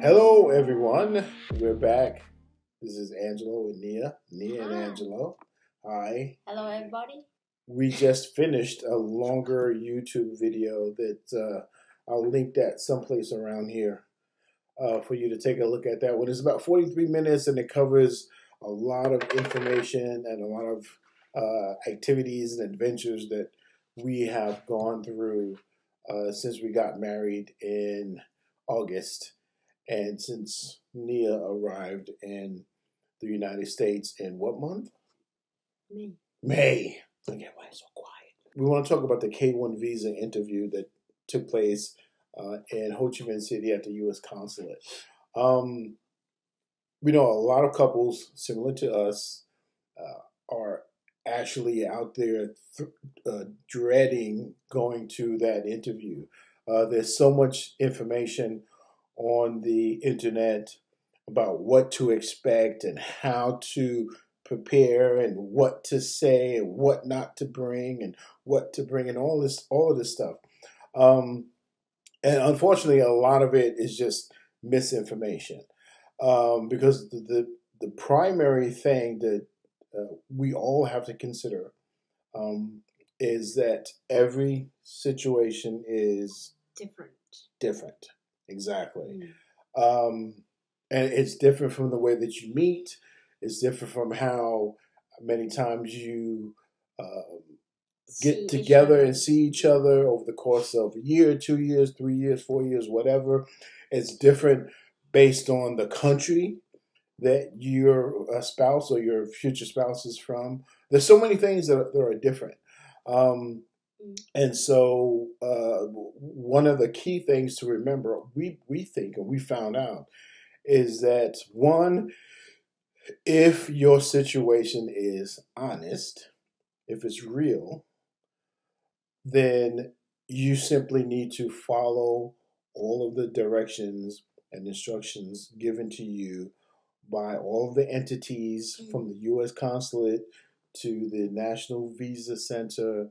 Hello, everyone. We're back. This is Angelo and Nghia and Hi. Angelo. Hi. Hello, everybody. We just finished a longer YouTube video that I'll link that someplace around here for you to take a look at that one. It's about 43 minutes and it covers a lot of information and a lot of activities and adventures that we have gone through since we got married in August. And since Nghia arrived in the United States in what month? May. Look at why it's so quiet. We want to talk about the K1 Visa interview that took place in Ho Chi Minh City at the US Consulate. We know a lot of couples similar to us are actually out there dreading going to that interview. There's so much information on the internet about what to expect and how to prepare and what to say and what not to bring and what to bring and all of this stuff. And unfortunately, a lot of it is just misinformation because the primary thing that we all have to consider is that every situation is different. Exactly. And it's different from the way that you meet. It's different from how many times you get together and see each other over the course of a year, 2 years, 3 years, 4 years, whatever. It's different based on the country that your spouse or your future spouse is from. There's so many things that are different. And so one of the key things to remember, we think, and we found out, is that one, if your situation is honest, if it's real, then you simply need to follow all of the directions and instructions given to you by all of the entities from the U.S. Consulate to the National Visa Center,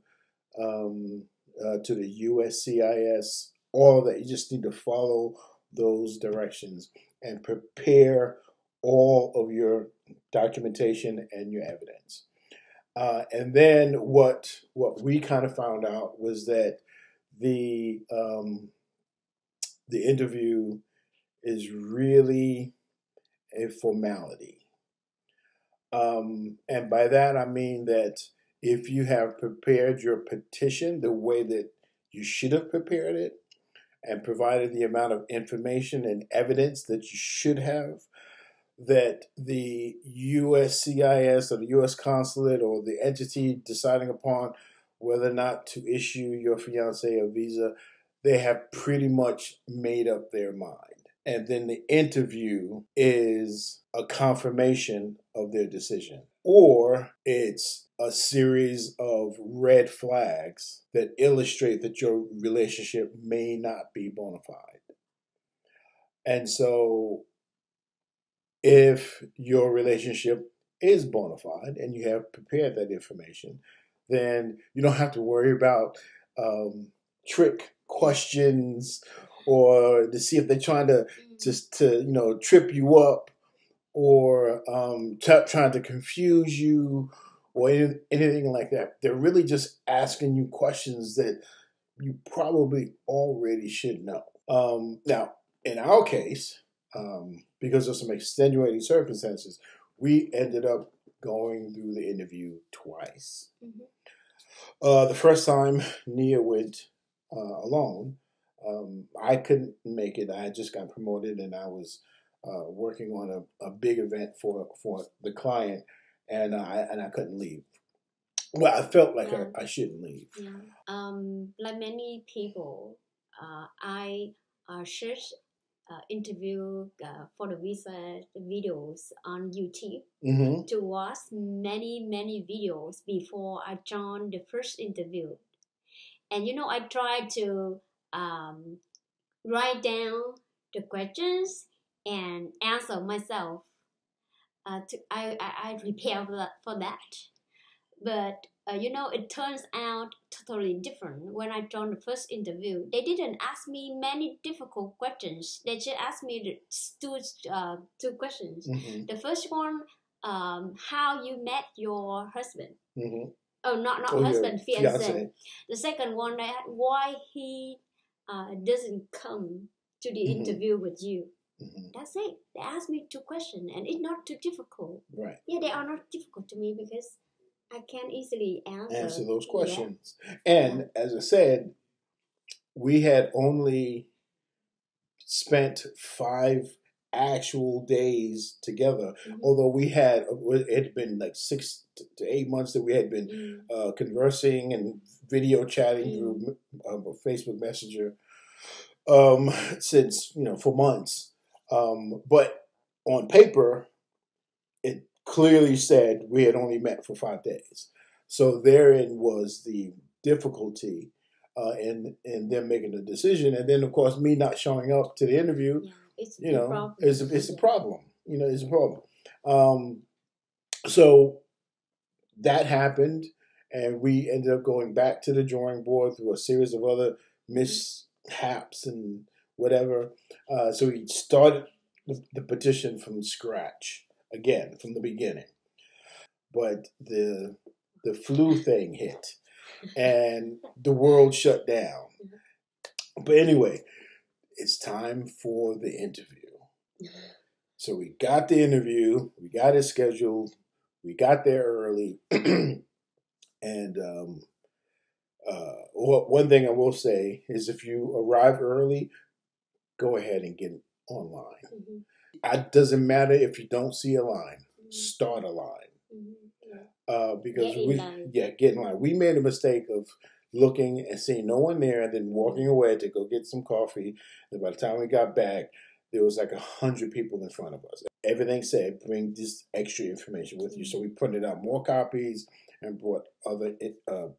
to the USCIS, all of that. You just need to follow those directions and prepare all of your documentation and your evidence. And then what we kind of found out was that the interview is really a formality. And by that I mean that if you have prepared your petition the way that you should have prepared it and provided the amount of information and evidence that you should have, that the USCIS or the US Consulate or the entity deciding upon whether or not to issue your fiancé a visa, they have pretty much made up their mind. And then the interview is a confirmation of their decision. Or it's a series of red flags that illustrate that your relationship may not be bona fide. And so if your relationship is bona fide and you have prepared that information, then you don't have to worry about trick questions or to see if they're trying to trip you up or trying to confuse you or anything like that. They're really just asking you questions that you probably already should know. Now, in our case, because of some extenuating circumstances, we ended up going through the interview twice. The first time Nghia went alone. I couldn't make it. I had just got promoted and I was working on a big event for the client, and I couldn't leave. Well, I felt like I shouldn't leave. Like many people, I searched interview for the visa videos on YouTube to watch many videos before I joined the first interview. And I tried to write down the questions and answer myself. I prepare for that. But it turns out totally different. When I joined the first interview, they didn't ask me many difficult questions. They just asked me two questions. Mm-hmm. The first one, how you met your husband. Mm-hmm. Oh, not husband, fiancé. Fiancé. The second one, why he doesn't come to the Mm-hmm. interview with you. Mm-hmm. That's it. They asked me two questions, and it's not too difficult. Right. Yeah, they are not difficult to me because I can easily answer those questions. Yeah. And as I said, we had only spent 5 actual days together. Mm-hmm. Although it had been like 6 to 8 months that we had been conversing and video chatting through Facebook Messenger since, for months. But on paper, it clearly said we had only met for 5 days. So therein was the difficulty in them making a decision. And then, of course, me not showing up to the interview, it's a problem. It's a problem. It's a problem. So that happened, and we ended up going back to the drawing board through a series of other mishaps and whatever. So we started the petition from scratch again, from the beginning. But the flu thing hit, and the world shut down. But anyway, it's time for the interview. So we got the interview, we got it scheduled, we got there early, and one thing I will say is if you arrive early, go ahead and get online. Mm-hmm. It doesn't matter if you don't see a line, start a line. Because get in line. We made a mistake of looking and seeing no one there and then walking away to go get some coffee. And by the time we got back, there was like 100 people in front of us. Everything said, bring this extra information with you. So we printed out more copies and brought other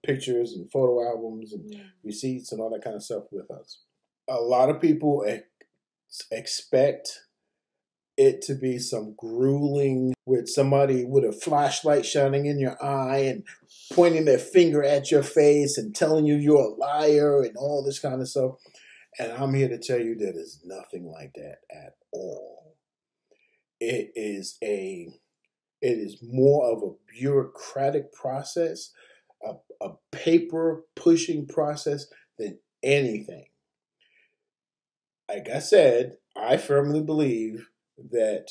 pictures and photo albums and receipts and all that kind of stuff with us. A lot of people expect it to be some grueling with somebody with a flashlight shining in your eye and pointing their finger at your face and telling you you're a liar and all this kind of stuff. And I'm here to tell you that it's nothing like that at all. It is more of a bureaucratic process, a paper pushing process than anything. Like I said, I firmly believe that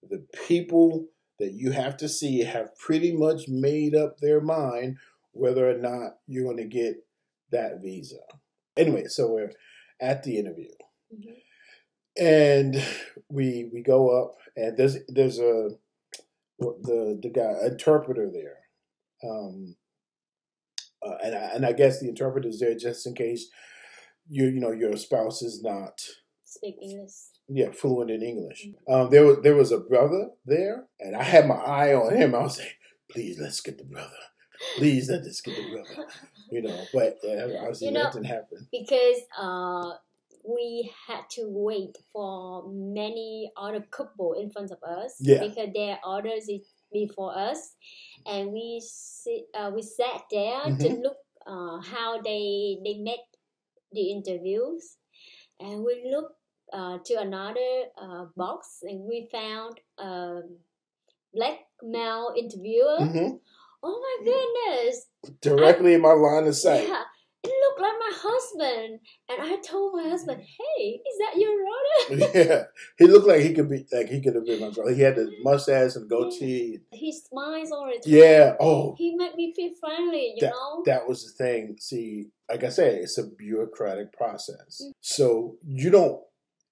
the people that you have to see have pretty much made up their mind whether or not you're going to get that visa. Anyway, so we're at the interview. Mm-hmm. And we go up, and there's the guy interpreter there. And I guess the interpreter's there just in case your spouse is not speak English. Yeah, fluent in English. There was a brother there, and I had my eye on him. I was like, please, let's get the brother. Please, let's get the brother. But obviously that didn't happen. Because we had to wait for many other couple in front of us. Yeah. Because their orders is before us. And we sat there to look how they met the interviews. And we looked to another box, and we found a black male interviewer. Mm-hmm. Oh my goodness! Directly in my line of sight. Yeah, it looked like my husband, and I told my husband, "Hey, is that your brother?" Yeah, he looked like he could have been my brother. He had the mustache and goatee. He smiles all the time. Yeah. Oh, he made me feel friendly. You know. That was the thing. See, like I said, it's a bureaucratic process. Mm-hmm. So you don't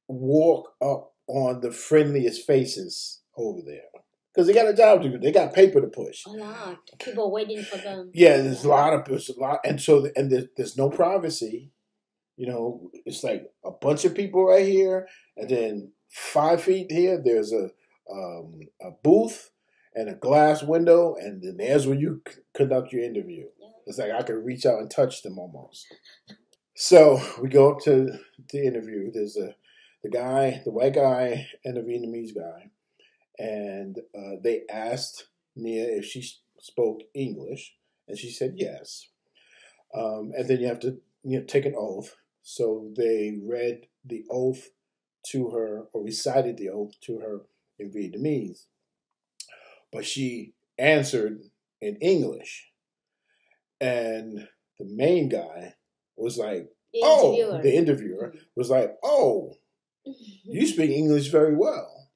walk up on the friendliest faces over there because they got a job to do. They got paper to push. A lot people waiting for them. Yeah, there's a lot, and there's no privacy. It's like a bunch of people right here, and then 5 feet here. There's a booth and a glass window, and then there's where you conduct your interview. Yeah. It's like I could reach out and touch them almost. So we go up to the interview. There's the white guy, and the Vietnamese guy, and they asked Nghia if she spoke English, And she said yes. And then you have to take an oath. So they read the oath to her, or recited the oath to her in Vietnamese. But she answered in English. And the main guy was like, the interviewer was like, oh, you speak English very well.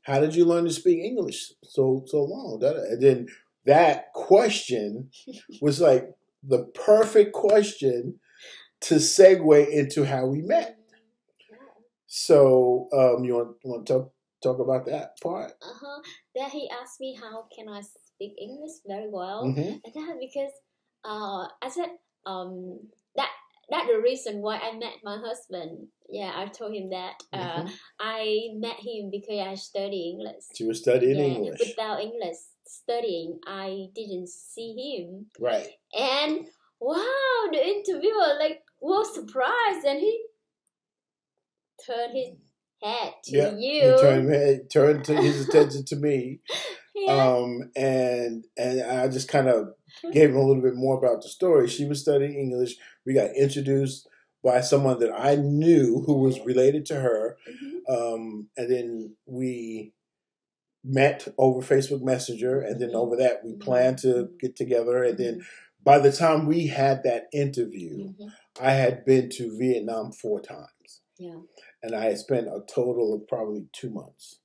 How did you learn to speak English so long? And then that question was like the perfect question to segue into how we met. So you want to talk about that part? Then he asked me how can I speak English very well, and that because I said that's the reason why I met my husband. Yeah, I told him that I met him because I study English. She was studying English. Without English studying, I didn't see him. Right. And wow, the interviewer was surprised, and he turned his head to you. He turned his attention to me. And I just kind of gave him a little bit more about the story. She was studying English. We got introduced by someone that I knew who was related to her. And then we met over Facebook Messenger. And then over that, we planned to get together. And then by the time we had that interview, I had been to Vietnam 4 times. Yeah. And I had spent a total of probably 2 months.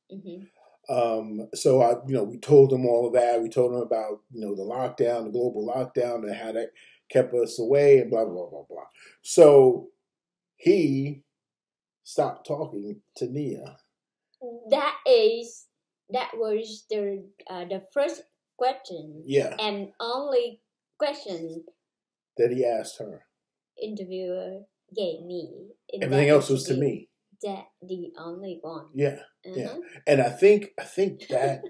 So we told him all of that. We told him about, the lockdown, the global lockdown, and how that kept us away and blah, blah, blah, blah. So he stopped talking to Nghia. That was the first question. Yeah. And only question that he asked her. Interviewer gave me. Everything else was to me. That the only one. Yeah. Yeah. And I think that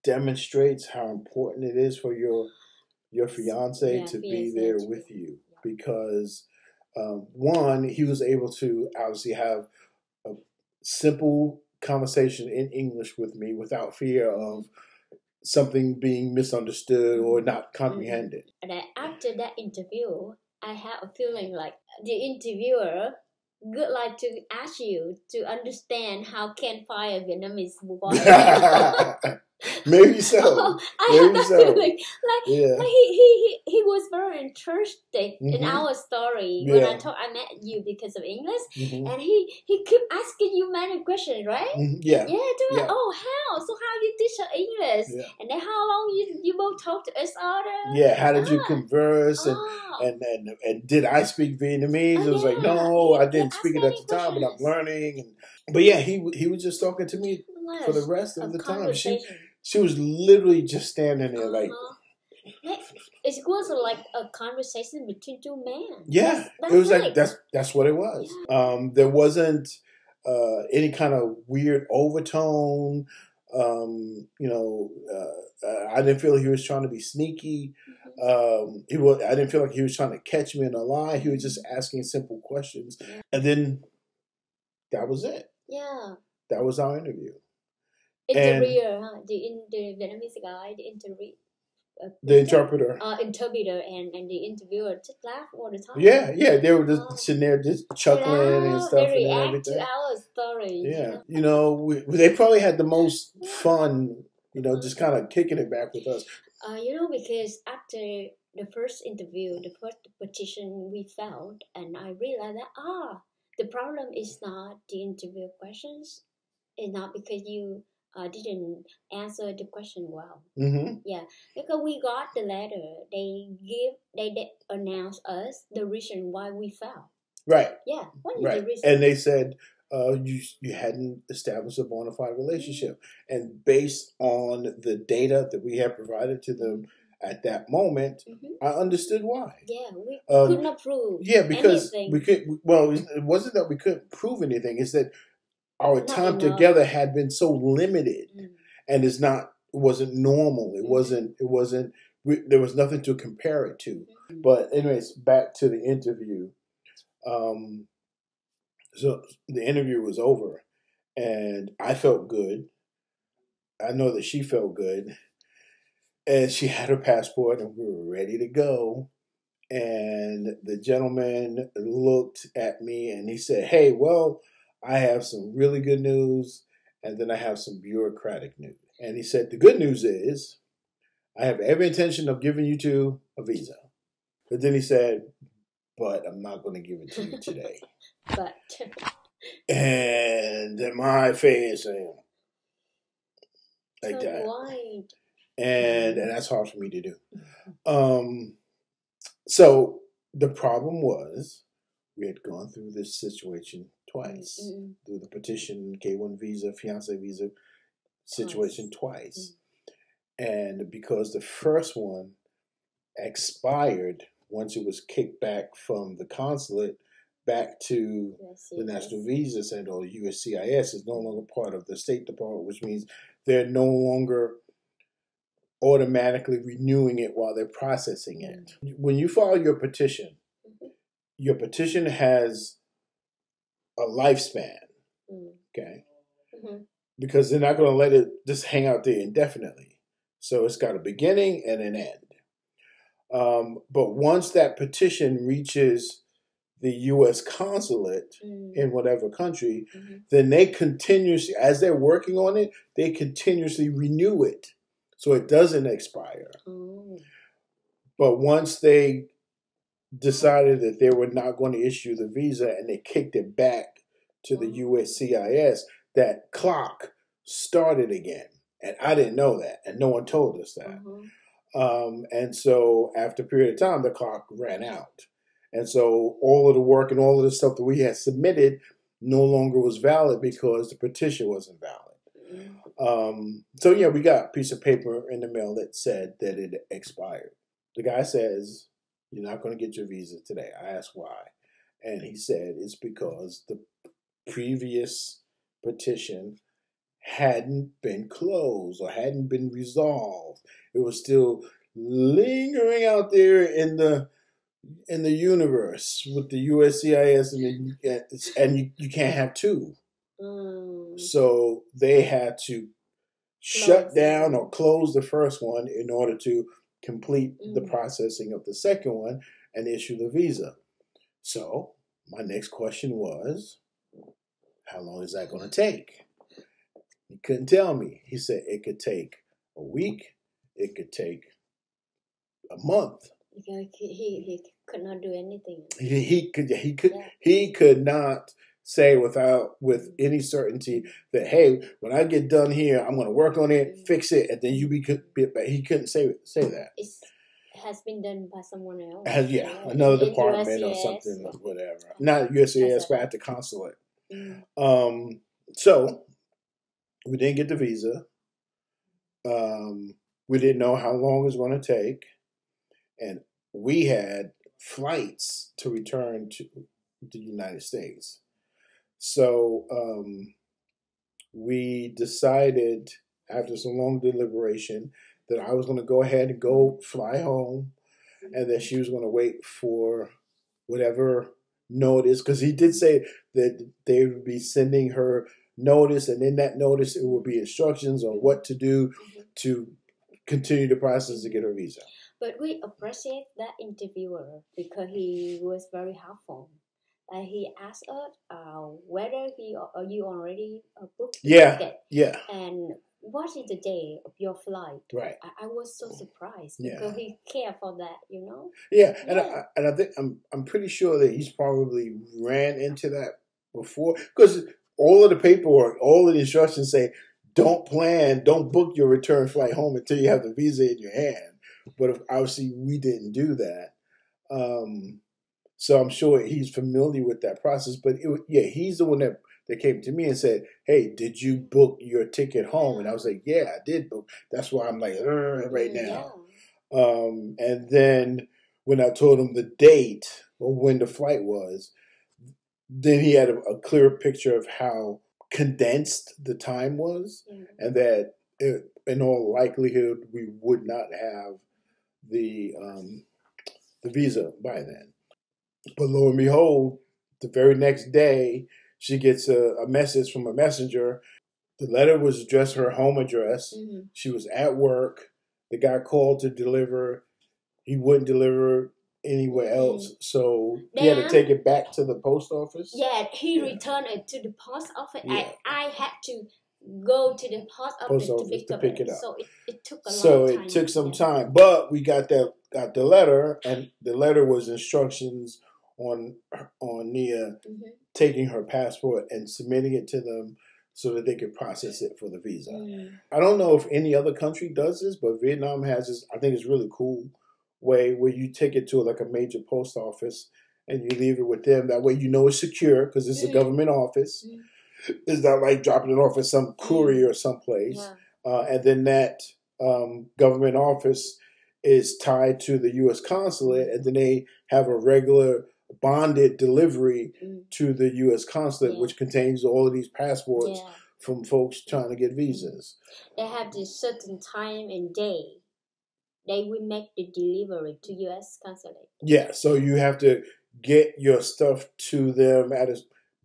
demonstrates how important it is for your fiancé to be there with you, because one, he was able to obviously have a simple conversation in English with me without fear of something being misunderstood or not comprehended. And after that interview, I have a feeling like the interviewer would like to ask you to understand how can fire Vietnamese wife. Maybe so. Maybe so. He was very interested in our story when I met you because of English, and he kept asking you many questions, right? Yeah. Yeah. Oh, how? So how you teach her English? Yeah. And then how long you both talk to each other? Yeah. How did you converse? And did I speak Vietnamese? It was like, no, I didn't speak it at the time, but I'm learning. But yeah, he was just talking to me for the rest of the time. She was literally just standing there like. It was like a conversation between 2 men. Yeah, it was like that's what it was. Yeah. There wasn't any kind of weird overtone. I didn't feel like he was trying to be sneaky. I didn't feel like he was trying to catch me in a lie. He was just asking simple questions, and then that was it. Yeah, that was our interview. Interviewer, the Vietnamese guy, the interpreter. Interpreter and the interviewer just laugh all the time. Yeah, they were just sitting there just chuckling and stuff. They and react to our story. Yeah, they probably had the most fun, just kind of kicking it back with us. Because after the first interview, the first petition we found, and I realized that the problem is not the interview questions. It's not because you didn't answer the question well. Yeah, because we got the letter. They announced us the reason why we failed. Right. Yeah. What is the reason? And they said you hadn't established a bona fide relationship, and based on the data that we had provided to them at that moment, I understood why. Yeah, we could not prove. Yeah, because anything. we could. Well, it wasn't that we couldn't prove anything. It's that our time together had been so limited, and it wasn't normal. It wasn't. There was nothing to compare it to. But anyways, back to the interview. So the interview was over, and I felt good. I know that she felt good. And she had her passport, and we were ready to go. And the gentleman looked at me, and he said, "Hey, well, I have some really good news, and then I have some bureaucratic news." And he said, "The good news is I have every intention of giving you two a visa." But then he said, "But I'm not going to give it to you today." But and my face, like so that. wide. And that's hard for me to do. So the problem was we had gone through this situation twice, through the petition, K1 visa, Fiancé Visa situation twice. And because the first one expired once it was kicked back from the consulate back to the National Visa Center, or USCIS, is no longer part of the State Department, which means they're no longer automatically renewing it while they're processing it. When you file your petition has a lifespan, okay? Because they're not going to let it just hang out there indefinitely. So it's got a beginning and an end. But once that petition reaches the US Consulate in whatever country, then they continuously, as they're working on it, they continuously renew it. So it doesn't expire. But once they decided that they were not going to issue the visa and they kicked it back to the USCIS, that clock started again. And I didn't know that. And no one told us that. And so after a period of time, the clock ran out. And so all of the work and all of the stuff that we had submitted no longer was valid because the petition wasn't valid. So yeah, we got a piece of paper in the mail that said that it expired. The guy says, "You're not going to get your visa today." I asked why. And he said it's because the previous petition hadn't been closed or hadn't been resolved. It was still lingering out there in the universe with the USCIS, and you can't have two. So they had to shut down or close the first one in order to complete the processing of the second one and issue the visa. So my next question was, how long is that going to take? He couldn't tell me. He said it could take a week. It could take a month. He could not do anything. He could not say with any certainty that, hey, when I get done here, I'm going to work on it, fix it, and then he couldn't say that. It has been done by someone else. Another department or something, whatever. Not USCIS, but at the consulate. So we didn't get the visa. We didn't know how long it was going to take. And we had flights to return to the United States. So we decided, after some long deliberation, that I was going to go ahead and go fly home, and that she was going to wait for whatever notice, because he did say that they would be sending her notice, and in that notice it would be instructions on what to do to continue the process to get her visa. But we appreciate that interviewer because he was very helpful. He asked us whether you already booked the ticket. Yeah. And what is the day of your flight? Right. I was so surprised because he cared for that, you know. Yeah, and I think I'm pretty sure that he's probably ran into that before, because all of the paperwork, all of the instructions say, don't book your return flight home until you have the visa in your hand. But obviously we didn't do that. So I'm sure he's familiar with that process. But he's the one that came to me and said, "Hey, did you book your ticket home?" And I was like, "Yeah, I did book." That's why I'm like, right now. And then when I told him the date or when the flight was, then he had a clear picture of how condensed the time was, and that in all likelihood we would not have the visa by then. But lo and behold, the very next day, she gets a message from a messenger. The letter was addressed her home address. She was at work. The guy called to deliver. He wouldn't deliver anywhere else, so he had to take it back to the post office. Yeah, he returned it to the post office. Yeah. I had to go to the post office to pick it up. So it took a long time. So it took some time, but we got the letter, and the letter was instructions on Nghia taking her passport and submitting it to them so that they could process it for the visa. I don't know if any other country does this, but Vietnam has this. I think it's really cool way where you take it to like a major post office and you leave it with them. That way you know it's secure because it's a government office. It's not like dropping it off at some courier or someplace. And then that government office is tied to the US Consulate, and then they have a regular bonded delivery to the US Consulate, which contains all of these passports from folks trying to get visas. They have this certain time and day they will make the delivery to US Consulate. Yeah, so you have to get your stuff to them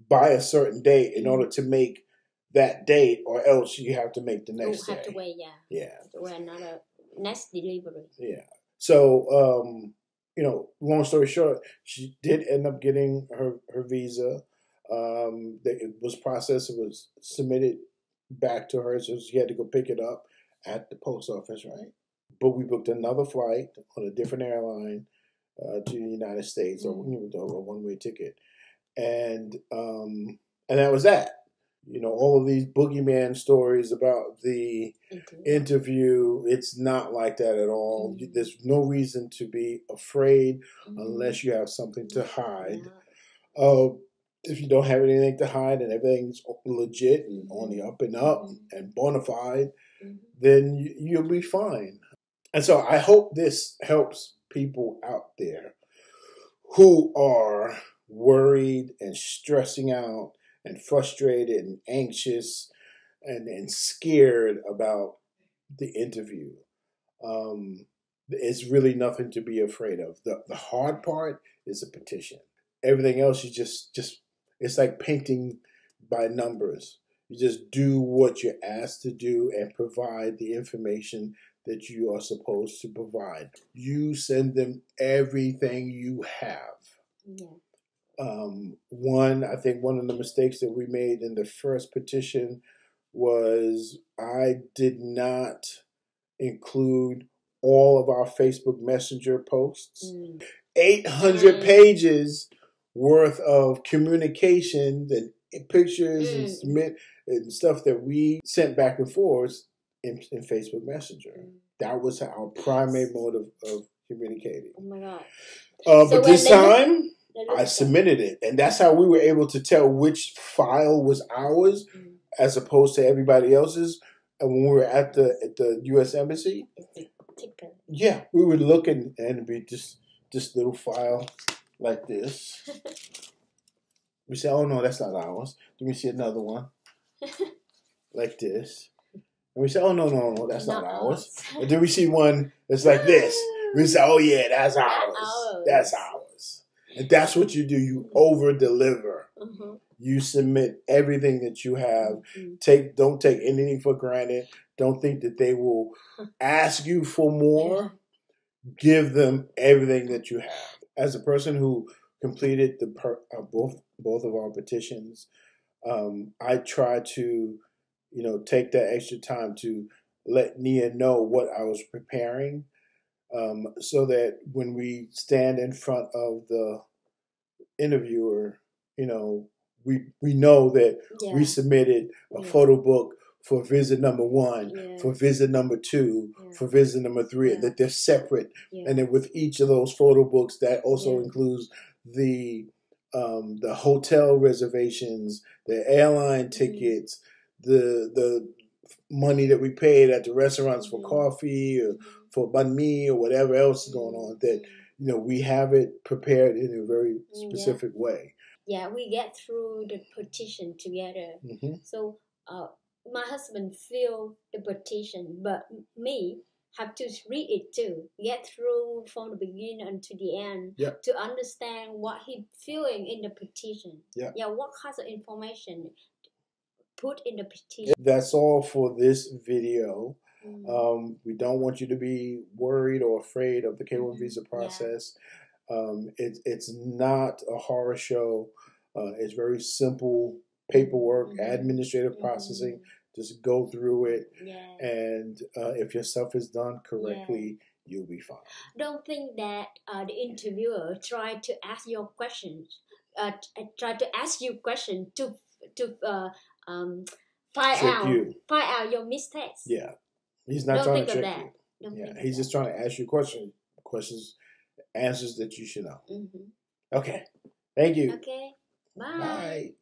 by a certain date in order to make that date, or else you have to make the next day. You have to wait, Yeah. Have to wait another next delivery. Yeah. So, long story short, she did end up getting her visa. It was processed. It was submitted back to her, so she had to go pick it up at the post office, right? But we booked another flight on a different airline to the United States, or a one-way ticket, and that was that. All of these boogeyman stories about the interview, it's not like that at all. There's no reason to be afraid unless you have something to hide. If you don't have anything to hide and everything's legit and on the up and up and bona fide, then you'll be fine. And so I hope this helps people out there who are worried and stressing out and frustrated and anxious and scared about the interview. It's really nothing to be afraid of. The hard part is the petition. Everything else is just it's like painting by numbers. You just do what you're asked to do and provide the information that you are supposed to provide. You send them everything you have. Yeah. I think one of the mistakes that we made in the first petition was I did not include all of our Facebook Messenger posts. 800 pages worth of communication and pictures and stuff that we sent back and forth in Facebook Messenger. That was our primary mode of communicating. Oh my God. But this time, I submitted it. And that's how we were able to tell which file was ours as opposed to everybody else's. And when we were at the U.S. Embassy, yeah, we would look and it'd be this little file like this. We say, oh no, that's not ours. Then we see another one like this. And we say, oh, no, that's not ours. And then we see one that's like this. We say, oh, yeah, that's ours. That's ours. And that's what you do. You over-deliver. You submit everything that you have. Don't take anything for granted. Don't think that they will ask you for more. Give them everything that you have. As a person who completed both of our petitions, I try to take that extra time to let Nghia know what I was preparing, so that when we stand in front of the interviewer, we know that we submitted a photo book for visit number 1, for visit number 2, for visit number 3, and that they're separate. And then with each of those photo books, that also includes the hotel reservations, the airline tickets, the money that we paid at the restaurants for coffee or for banh mi or whatever else is going on, that we have it prepared in a very specific way. Yeah, we get through the petition together. So my husband filled the petition, but me have to read it too, get through from the beginning until the end to understand what he feeling in the petition. What kinds of information put in the petition. That's all for this video. We don't want you to be worried or afraid of the K1 visa process. It's not a horror show. It's very simple paperwork, administrative processing. Just go through it, and if your stuff is done correctly, you'll be fine. Don't think that the interviewer tried to ask your questions. Try to ask you questions to find out your mistakes. Yeah, he's not trying to trick you. He's just trying to ask you questions, answers that you should know. Okay, thank you. Okay, bye. Bye.